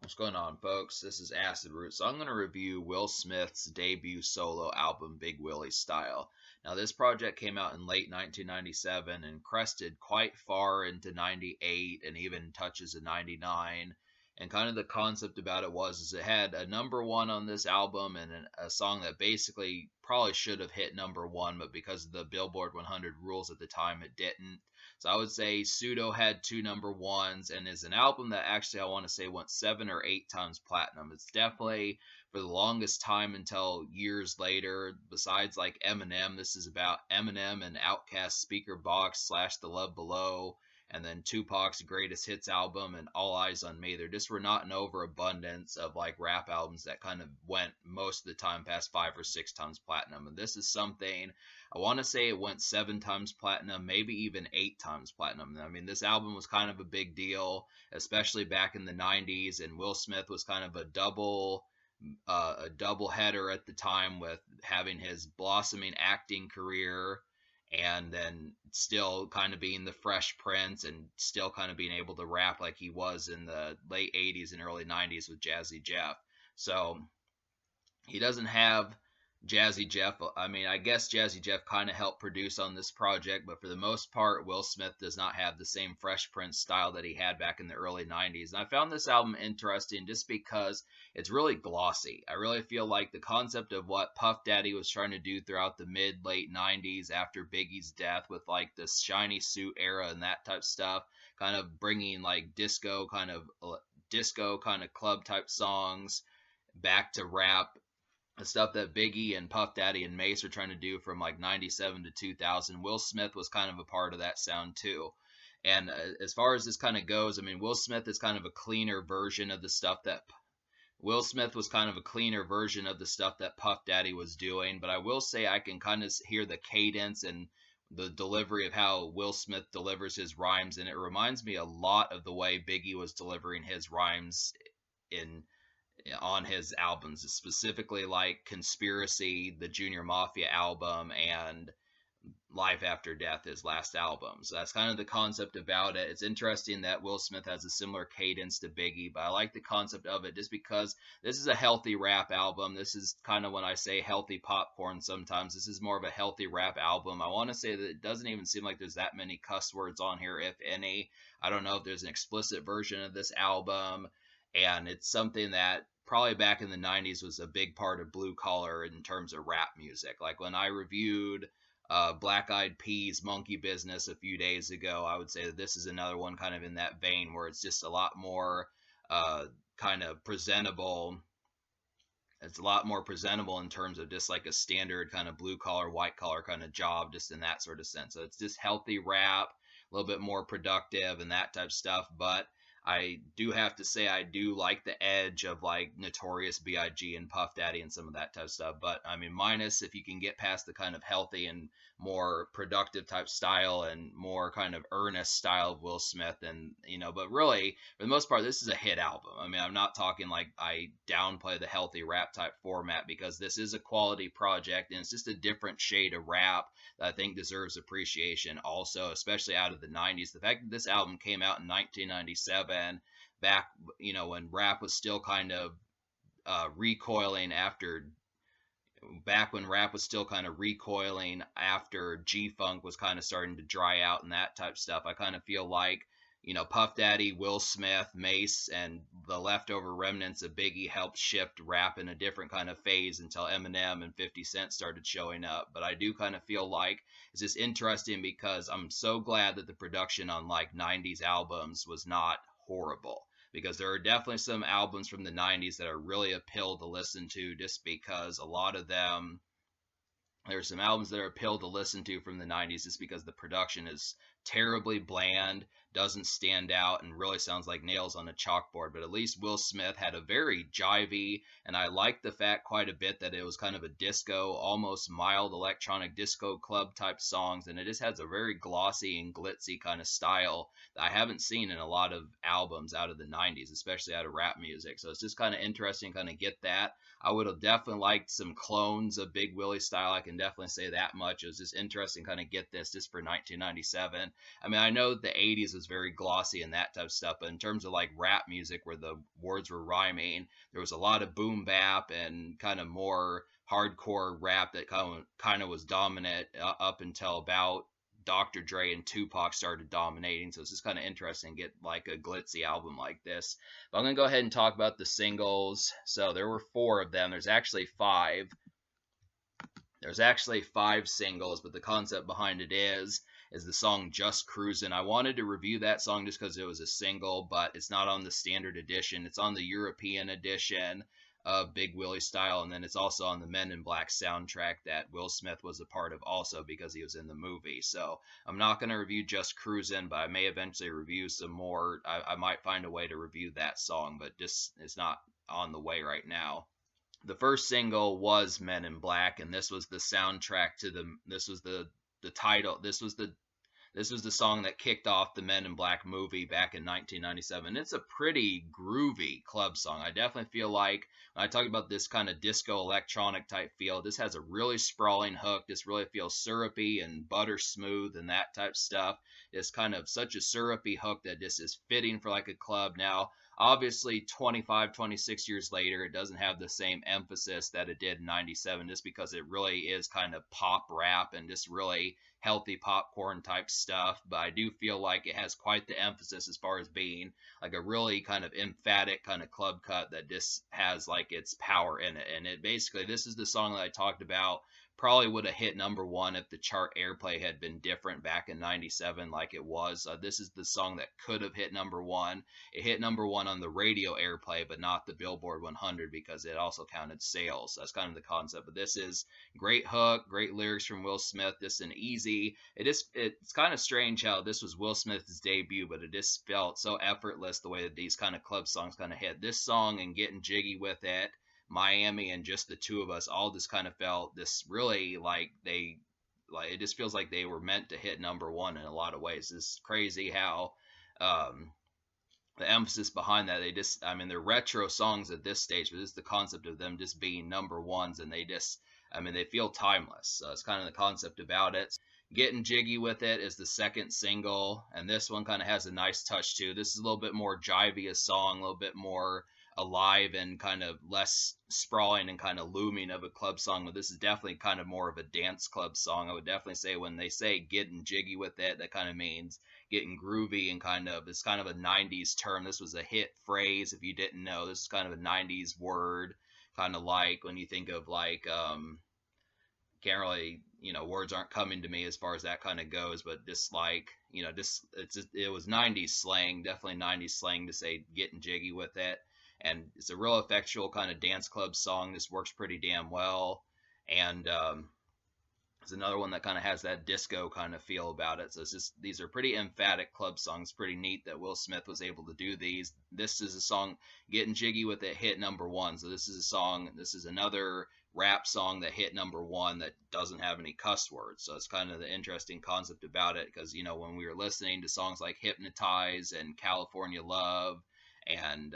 What's going on, folks? This is Acid Root. So I'm going to review Will Smith's debut solo album, Big Willie Style. Now, this project came out in late 1997 and crested quite far into 98 and even touches a 99. And kind of the concept about it was it had a number one on this album and a song that basically probably should have hit number one, but because of the Billboard 100 rules at the time, it didn't. So I would say Pseudo had two number ones and is an album that actually I want to say went 7 or 8 times platinum. It's definitely for the longest time until years later. Besides like Eminem, this is about Eminem and Outkast Speaker Box slash The Love Below, and then Tupac's Greatest Hits album and All Eyes on Me. There just were not an overabundance of like rap albums that kind of went most of the time past 5 or 6 times platinum. And this is something I want to say it went 7 times platinum, maybe even 8 times platinum. I mean, this album was kind of a big deal, especially back in the 90s, and Will Smith was kind of a double header at the time with having his blossoming acting career and then still kind of being the Fresh Prince and still kind of being able to rap like he was in the late 80s and early 90s with Jazzy Jeff. So he doesn't have Jazzy Jeff. I mean, I guess Jazzy Jeff kind of helped produce on this project, but for the most part, Will Smith does not have the same Fresh Prince style that he had back in the early 90s. And I found this album interesting just because it's really glossy. I really feel like the concept of what Puff Daddy was trying to do throughout the late 90s after Biggie's death with like this shiny suit era and that type of stuff, kind of bringing like disco kind of club type songs back to rap, the stuff that Biggie and Puff Daddy and Mace are trying to do from like 97 to 2000. Will Smith was kind of a part of that sound too. And as far as this kind of goes, I mean, Will Smith is kind of a cleaner version of the stuff that Will Smith was kind of a cleaner version of the stuff that Puff Daddy was doing. But I will say I can kind of hear the cadence and the delivery of how Will Smith delivers his rhymes, and it reminds me a lot of the way Biggie was delivering his rhymes in on his albums, specifically like Conspiracy, the Junior Mafia album, and Life After Death, his last album. So that's kind of the concept about it. It's interesting that Will Smith has a similar cadence to Biggie, but I like the concept of it just because this is a healthy rap album. This is kind of when I say healthy popcorn sometimes. This is more of a healthy rap album. I want to say that it doesn't even seem like there's that many cuss words on here, if any. I don't know if there's an explicit version of this album, and it's something that probably back in the 90s was a big part of blue collar in terms of rap music. Like when I reviewed Black Eyed Peas Monkey Business a few days ago, I would say that this is another one kind of in that vein where it's just a lot more kind of presentable. It's a lot more presentable in terms of just like a standard kind of blue collar, white collar kind of job, just in that sort of sense. So it's just healthy rap, a little bit more productive and that type of stuff. But I do have to say I do like the edge of like Notorious B.I.G. and Puff Daddy and some of that type of stuff. But I mean, minus if you can get past the kind of healthy and more productive type style and more kind of earnest style of Will Smith, and but really for the most part, this is a hit album. I mean, I'm not talking like I downplay the healthy rap type format, because this is a quality project and it's just a different shade of rap that I think deserves appreciation also, especially out of the 90s. The fact that this album came out in 1997, back, when rap was still kind of recoiling after, back when rap was still kind of recoiling after G-Funk was kind of starting to dry out and that type of stuff. I kind of feel like, Puff Daddy, Will Smith, Mace, and the leftover remnants of Biggie helped shift rap in a different kind of phase until Eminem and 50 Cent started showing up. But I do kind of feel like it's just interesting because I'm so glad that the production on like 90s albums was not horrible, because there are definitely some albums from the 90s that are really a pill to listen to, just because a lot of them, there's some albums that are a pill to listen to from the 90s just because the production is terribly bland, doesn't stand out, and really sounds like nails on a chalkboard. But at least Will Smith had a very jivey, and I liked the fact quite a bit that it was kind of a disco, almost mild electronic disco club type songs, and it just has a very glossy and glitzy kind of style that I haven't seen in a lot of albums out of the 90s, especially out of rap music. So it's just kind of interesting kind of get that. I would have definitely liked some clones of Big Willie style. I can definitely say that much. It was just interesting kind of get this just for 1997. I mean, I know the 80s was very glossy and that type of stuff, but in terms of like rap music where the words were rhyming, there was a lot of boom bap and kind of more hardcore rap that kind of was dominant up until about Dr. Dre and Tupac started dominating. So it's just kind of interesting to get like a glitzy album like this. But I'm going to go ahead and talk about the singles. So there were 4 of them. There's actually 5. There's actually 5 singles, but the concept behind it is the song Just Cruisin'. I wanted to review that song just because it was a single, but it's not on the standard edition. It's on the European edition of Big Willie style, and then it's also on the Men in Black soundtrack that Will Smith was a part of also because he was in the movie. So I'm not going to review Just Cruisin', but I may eventually review some more. I might find a way to review that song, but just it's not on the way right now. The first single was Men in Black, and this was the soundtrack to this was the title. This was the song that kicked off the Men in Black movie back in 1997. It's a pretty groovy club song. I definitely feel like when I talk about this kind of disco electronic type feel, this has a really sprawling hook. This really feels syrupy and butter smooth and that type stuff. It's kind of such a syrupy hook that this is fitting for like a club. Now, obviously 25, 26 years later, it doesn't have the same emphasis that it did in 97 just because it really is kind of pop rap and just really healthy popcorn type stuff. But I do feel like it has quite the emphasis as far as being like a really kind of emphatic kind of club cut that just has like its power in it. And it basically, this is the song that I talked about. Probably would have hit #1 if the chart airplay had been different back in 97 like it was. This is the song that could have hit #1. It hit #1 on the radio airplay, but not the Billboard 100 because it also counted sales. So that's kind of the concept. But this is great hook, great lyrics from Will Smith. This is an easy. It's kind of strange how this was Will Smith's debut, but it just felt so effortless the way that these kind of club songs kind of hit. This song and Getting Jiggy with It, Miami, and Just the Two of Us all just kind of felt this really like it just feels like they were meant to hit #1 in a lot of ways. It's crazy how the emphasis behind that. I mean, they're retro songs at this stage, but this is the concept of them just being #1s, and they feel timeless. So it's kind of the concept about it. Getting Jiggy with It is the second single, and this one kind of has a nice touch too. This is a little bit more jivey a song, a little bit more alive and kind of less sprawling and kind of looming of a club song, but this is definitely kind of more of a dance club song. I would definitely say when they say getting jiggy with it, that kind of means getting groovy and it's kind of a 90s term. This was a hit phrase if you didn't know. This is kind of a 90s word, kind of like when you think of like can't really, words aren't coming to me as far as that kind of goes, but just like, it was 90s slang, definitely 90s slang to say getting jiggy with it. And it's a real effectual kind of dance club song. This works pretty damn well. And it's another one that kind of has that disco kind of feel about it. So these are pretty emphatic club songs. Pretty neat that Will Smith was able to do these. This is a song, Getting Jiggy with It, hit #1. So this is another rap song that hit #1 that doesn't have any cuss words. So it's kind of the interesting concept about it because, when we were listening to songs like Hypnotize and California Love and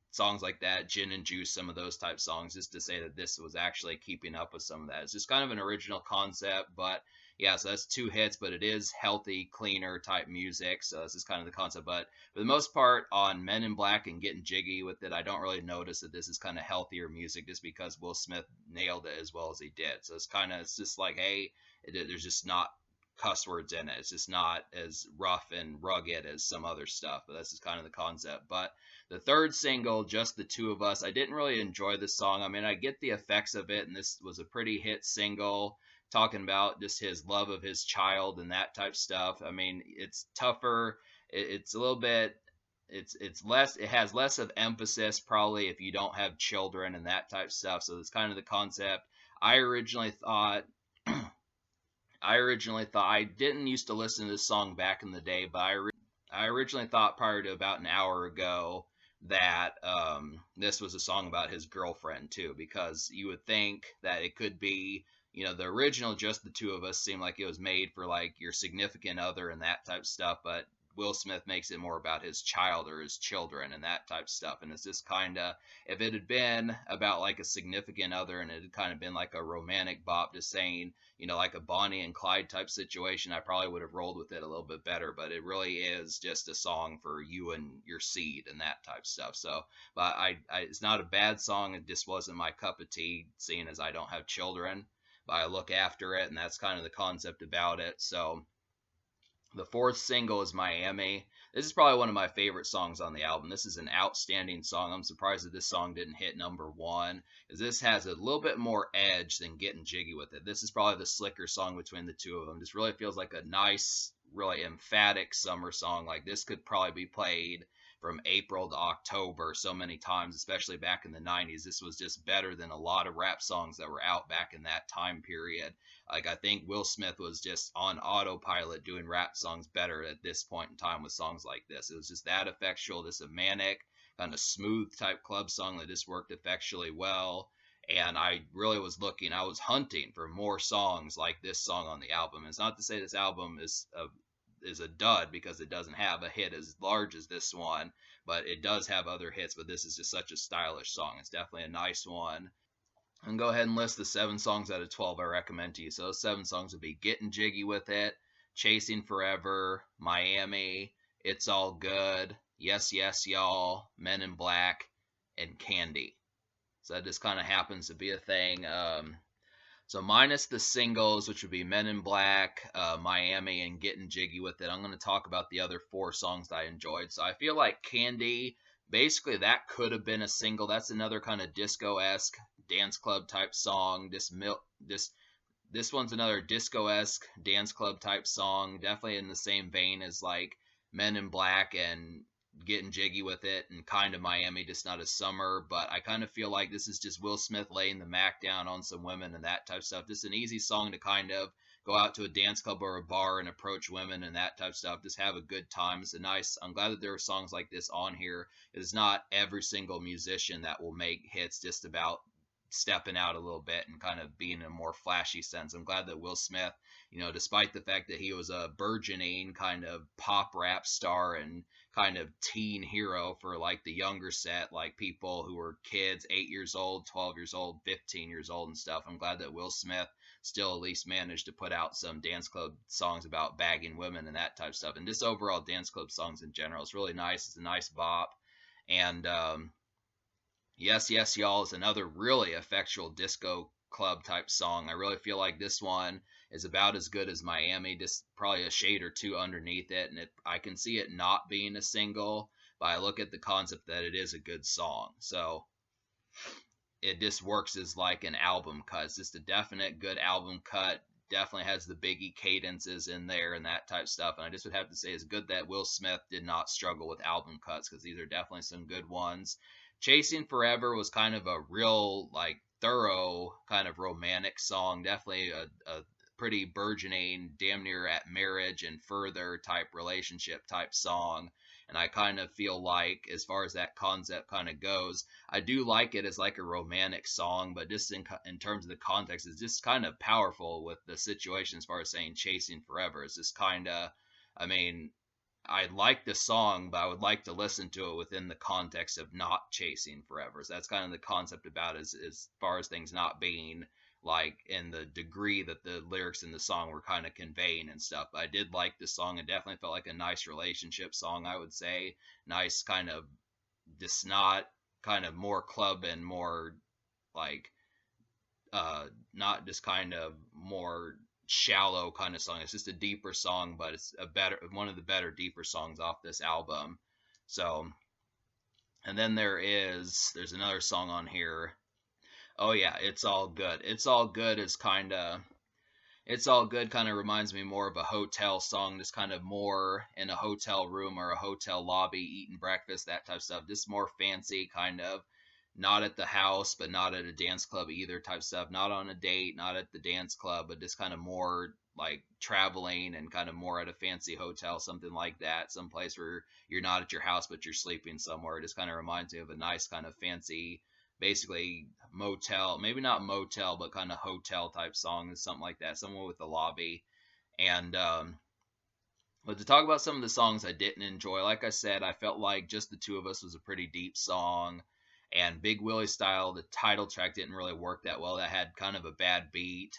songs like that, Gin and Juice, some of those type songs, just to say that this was actually keeping up with some of that. It's just kind of an original concept, but yeah, so that's 2 hits, but it is healthy, cleaner type music, so this is kind of the concept. But for the most part, on Men in Black and Getting Jiggy with It, I don't really notice that this is kind of healthier music just because Will Smith nailed it as well as he did. So it's just like, hey, there's just not cuss words in it. It's just not as rough and rugged as some other stuff, but that's just kind of the concept. But the third single, Just the Two of Us, I didn't really enjoy this song. I mean, I get the effects of it, and this was a pretty hit single talking about just his love of his child and that type stuff. I mean, it's tougher. It's a little bit, it's less, it has less of emphasis probably if you don't have children and that type stuff. So it's kind of the concept. I originally thought I didn't used to listen to this song back in the day, but I originally thought prior to about an hour ago that this was a song about his girlfriend too, because you would think that it could be, the original Just the Two of Us seemed like it was made for like your significant other and that type of stuff, but Will Smith makes it more about his child or his children and that type of stuff. And it's just kind of, if it had been about like a significant other and it had kind of been like a romantic bop, just saying, like a Bonnie and Clyde type situation, I probably would have rolled with it a little bit better. But it really is just a song for you and your seed and that type of stuff. So, but it's not a bad song. It just wasn't my cup of tea, seeing as I don't have children. But I look after it, and that's kind of the concept about it. So the fourth single is Miami. This is probably one of my favorite songs on the album. This is an outstanding song. I'm surprised that this song didn't hit number one, because this has a little bit more edge than Getting Jiggy with It. This is probably the slicker song between the two of them. This really feels like a nice, really emphatic summer song. Like this could probably be played from April to October so many times, especially back in the 90s. This was just better than a lot of rap songs that were out back in that time period. Like I think Will Smith was just on autopilot doing rap songs better at this point in time with songs like this. It was just that effectual, just a manic, kind of smooth type club song that just worked effectually well. And I really was I was hunting for more songs like this song on the album. It's not to say this album is a dud because it doesn't have a hit as large as this one, but it does have other hits. But this is just such a stylish song. It's definitely a nice one. And go ahead and list the 7 songs out of 12 I recommend to you. So those 7 songs would be Getting Jiggy with It, Chasing Forever, Miami, It's All Good, Yes, Yes, Y'all, Men in Black, and Candy. So that just kind of happens to be a thing. So minus the singles, which would be Men in Black, Miami, and Getting Jiggy with It, I'm going to talk about the other 4 songs that I enjoyed. So I feel like Candy, basically that could have been a single. That's another kind of disco-esque dance club type song. This one's another disco-esque dance club type song, definitely in the same vein as like Men in Black and Getting Jiggy with It and kind of Miami, just not as summer. But I kind of feel like this is just Will Smith laying the Mac down on some women and that type of stuff. Just an easy song to kind of go out to a dance club or a bar and approach women and that type of stuff. Just have a good time. It's a nice, I'm glad that there are songs like this on here. It's not every single musician that will make hits just about stepping out a little bit and kind of being in a more flashy sense. I'm glad that Will Smith, despite the fact that he was a burgeoning kind of pop rap star and kind of teen hero for like the younger set, like people who were kids, 8 years old, 12 years old, 15 years old and stuff. I'm glad that Will Smith still at least managed to put out some dance club songs about bagging women and that type of stuff. And just overall dance club songs in general. It's really nice. It's a nice bop. And Yes, Yes, Y'all is another really effectual disco club type song. I really feel like this one is about as good as Miami, just probably a shade or two underneath it. And I can see it not being a single, but I look at the concept that it is a good song. So it just works as like an album cut. It's just a definite good album cut. Definitely has the Biggie cadences in there and that type of stuff. And I just would have to say it's good that Will Smith did not struggle with album cuts, because these are definitely some good ones. Chasing Forever was kind of a real, like, thorough kind of romantic song. Definitely a pretty burgeoning, damn near at marriage and further type relationship type song. And I kind of feel like, as far as that concept kind of goes, I do like it as like a romantic song, but just in terms of the context, it's just kind of powerful with the situation as far as saying Chasing Forever. It's just kind of, I mean, I like the song, but I would like to listen to it within the context of not chasing forever. So that's kind of the concept about it, as far as things not being like in the degree that the lyrics in the song were kind of conveying and stuff. But I did like the song. It definitely felt like a nice relationship song, I would say. Nice kind of, just not kind of more club and more like, not just kind of more shallow kind of song. It's just a deeper song, but it's one of the better, deeper songs off this album. So, and then there's another song on here. Oh yeah, It's All Good. It's All Good kind of reminds me more of a hotel song, just kind of more in a hotel room or a hotel lobby, eating breakfast, that type of stuff. Just more fancy, kind of not at the house, but not at a dance club either type stuff. Not on a date, not at the dance club, but just kind of more like traveling and kind of more at a fancy hotel, something like that. Some place where you're not at your house, but you're sleeping somewhere. It just kind of reminds me of a nice kind of fancy, basically motel, maybe not motel, but kind of hotel type song, something like that. Somewhere with the lobby. And But to talk about some of the songs I didn't enjoy, like I said, I felt like Just the Two of Us was a pretty deep song. And Big Willie Style, the title track, didn't really work that well. That had kind of a bad beat.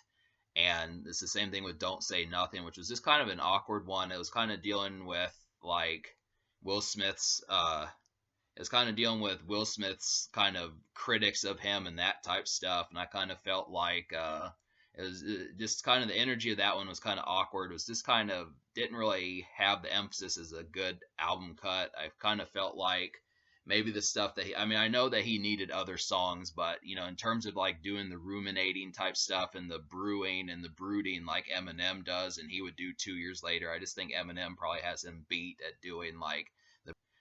And it's the same thing with Don't Say Nothing, which was just kind of an awkward one. It was kind of dealing with like Will Smith's is kind of dealing with Will Smith's kind of critics of him and that type stuff. And I kind of felt like it was just kind of the energy of that one was kind of awkward. It was just kind of didn't really have the emphasis as a good album cut. I kind of felt like maybe the stuff that I mean, I know that he needed other songs, but in terms of like doing the ruminating type stuff and the brewing and the brooding like Eminem does, and he would do 2 years later, I just think Eminem probably has him beat at doing like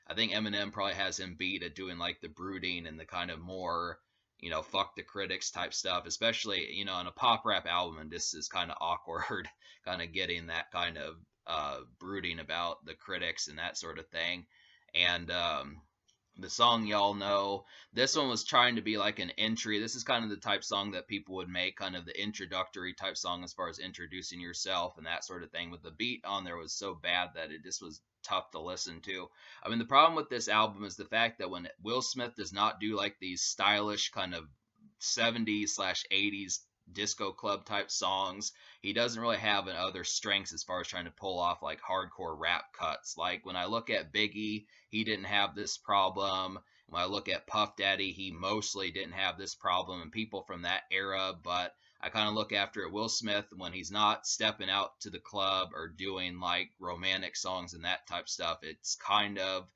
I think Eminem probably has him beat at doing like the brooding and the kind of more, fuck the critics type stuff, especially, on a pop rap album. And this is kind of awkward, kind of getting that kind of brooding about the critics and that sort of thing. And the song y'all know, this one was trying to be like an entry. This is kind of the type song that people would make, kind of the introductory type song as far as introducing yourself and that sort of thing. But the beat on there was so bad that it just was tough to listen to. I mean, the problem with this album is the fact that when Will Smith does not do like these stylish kind of 70s/80s disco club type songs, he doesn't really have other strengths as far as trying to pull off like hardcore rap cuts. Like when I look at Biggie, he didn't have this problem. When I look at Puff Daddy, he mostly didn't have this problem, and people from that era. But I kind of look after at Will Smith when he's not stepping out to the club or doing like romantic songs and that type stuff. It's kind of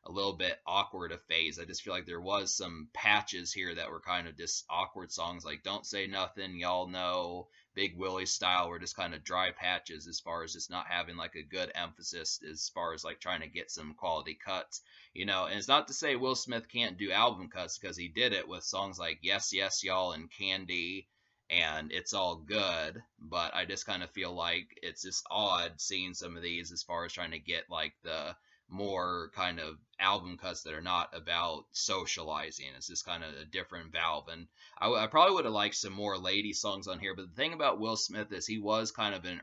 a little bit awkward a phase. I just feel like there was some patches here that were kind of just awkward songs, like Don't Say Nothing, Y'all Know, Big Willie Style were just kind of dry patches as far as just not having like a good emphasis as far as like trying to get some quality cuts. And it's not to say Will Smith can't do album cuts, because he did it with songs like Yes Yes Y'all and Candy and It's All Good. But I just kind of feel like it's just odd seeing some of these as far as trying to get like the more kind of album cuts that are not about socializing. It's just kind of a different valve. And I probably would have liked some more lady songs on here. But the thing about Will Smith is he was kind of in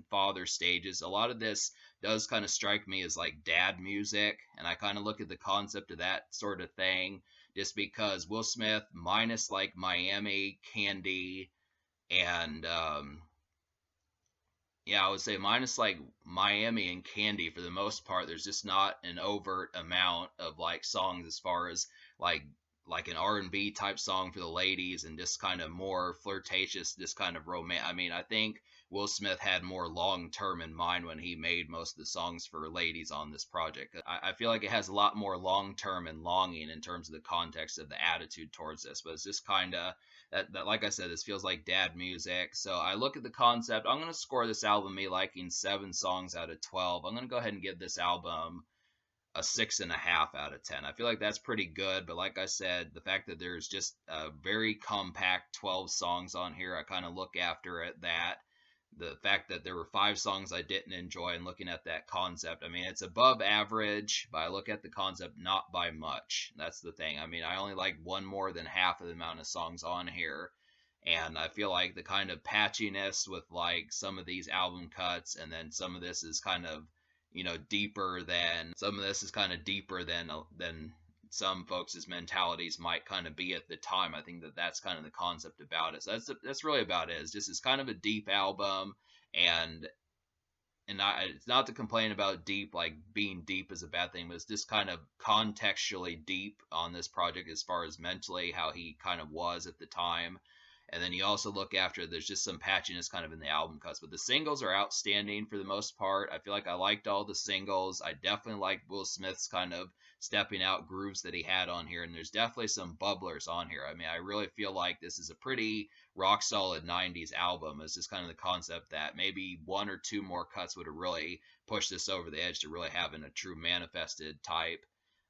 father stages. A lot of this does kind of strike me as like dad music. And I kind of look at the concept of that sort of thing just because Will Smith minus like Miami, Candy, and yeah, I would say minus like Miami and Candy, for the most part, there's just not an overt amount of like songs as far as like an R&B type song for the ladies and just kind of more flirtatious, just kind of romance. I mean, I think Will Smith had more long term in mind when he made most of the songs for ladies on this project. I feel like it has a lot more long term and longing in terms of the context of the attitude towards this, but it's just kind of that like I said, this feels like dad music. So I look at the concept. I'm gonna score this album me liking 7 songs out of 12. I'm gonna go ahead and give this album a 6.5 out of 10. I feel like that's pretty good, but like I said, the fact that there's just a very compact 12 songs on here, I kind of look after it that the fact that there were 5 songs I didn't enjoy, and looking at that concept, I mean, it's above average, but I look at the concept not by much. That's the thing. I mean, I only like one more than half of the amount of songs on here. And I feel like the kind of patchiness with like some of these album cuts, and then some of this is kind of, deeper than some folks' mentalities might kind of be at the time. I think that that's kind of the concept about it. So that's really about it. It's just it's kind of a deep album, and it's not to complain about deep, like being deep is a bad thing, but it's just kind of contextually deep on this project as far as mentally how he kind of was at the time. And then you also look after, there's just some patchiness kind of in the album cuts. But the singles are outstanding for the most part. I feel like I liked all the singles. I definitely liked Will Smith's kind of stepping out grooves that he had on here. And there's definitely some bubblers on here. I mean, I really feel like this is a pretty rock solid 90s album. It's just kind of the concept that maybe 1 or 2 more cuts would have really pushed this over the edge to really having a true manifested type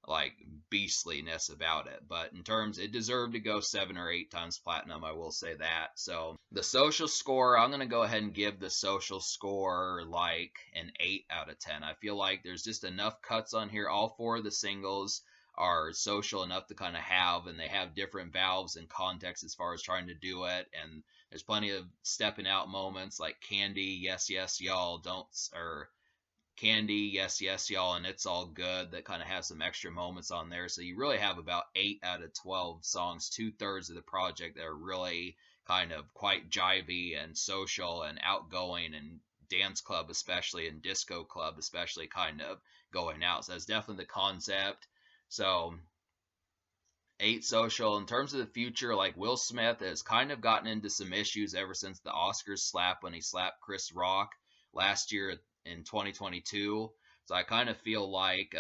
like beastliness about it. But in terms, it deserved to go 7 or 8 times platinum, I will say that. So the social score, I'm going to go ahead and give the social score like an 8 out of 10. I feel like there's just enough cuts on here. All 4 of the singles are social enough to kind of have, and they have different valves and context as far as trying to do it. And there's plenty of stepping out moments like Candy, Yes, Yes, Y'all, Don't, or Candy, Yes, Yes, Y'all, and It's All Good that kind of have some extra moments on there. So you really have about 8 out of 12 songs, 2/3 of the project that are really kind of quite jivey and social and outgoing and dance club especially and disco club especially kind of going out. So that's definitely the concept. So 8 social. In terms of the future, like Will Smith has kind of gotten into some issues ever since the Oscars slap when he slapped Chris Rock last year in 2022. So I kind of feel like,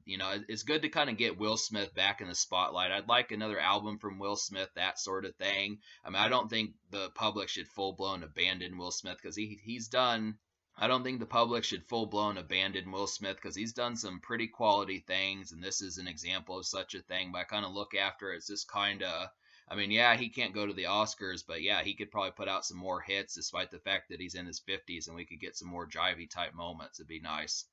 it's good to kind of get Will Smith back in the spotlight. I'd like another album from Will Smith, that sort of thing. I mean, I don't think the public should full blown abandon Will Smith because he's done. I don't think the public should full blown abandon Will Smith because he's done some pretty quality things, and this is an example of such a thing. But I kind of look after it as just kind of, I mean, yeah, he can't go to the Oscars, but yeah, he could probably put out some more hits despite the fact that he's in his 50s, and we could get some more jivey type moments. It'd be nice.